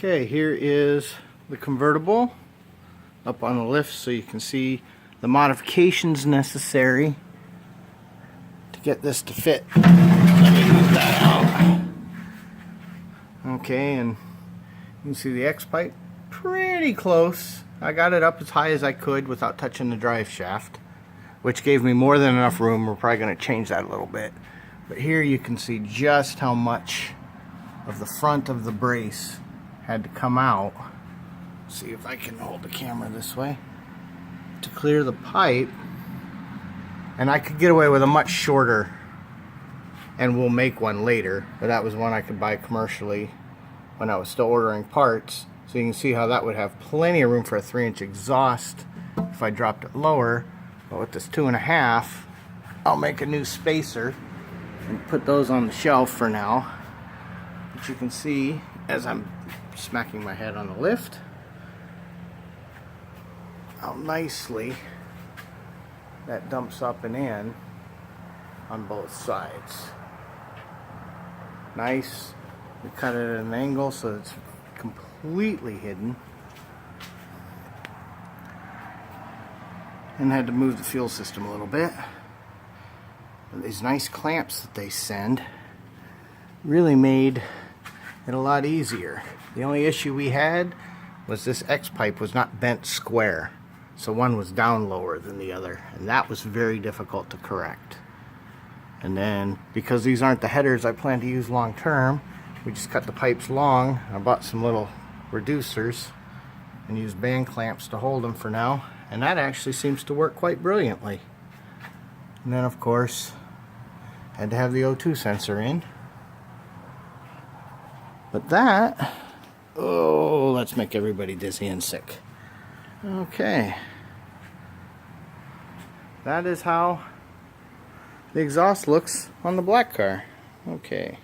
Okay, here is the convertible up on the lift so you can see the modifications necessary to get this to fit. Let me move that out. Okay, and you can see the X pipe pretty close. I got it up as high as I could without touching the drive shaft, which gave me more than enough room. We're probably going to change that a little bit. But here you can see just how much of the front of the brace had to come out. See if I can hold the camera this way to clear the pipe, and I could get away with a much shorter, and we'll make one later, but that was one I could buy commercially when I was still ordering parts. So you can see how that would have plenty of room for a 3-inch exhaust if I dropped it lower. But with this 2.5, I'll make a new spacer and put those on the shelf for now. But you can see as I'm smacking my head on the lift how nicely that dumps up and in on both sides. Nice. We cut it at an angle so it's completely hidden. And had to move the fuel system a little bit. But these nice clamps that they send really made it a lot easier. The only issue we had was this X pipe was not bent square, so one was down lower than the other, and that was very difficult to correct. And then because these aren't the headers I plan to use long term, we just cut the pipes long. I bought some little reducers and used band clamps to hold them for now, and that actually seems to work quite brilliantly. And then of course had to have the O2 sensor in. But that, oh, let's make everybody dizzy and sick. Okay. That is how the exhaust looks on the black car. Okay.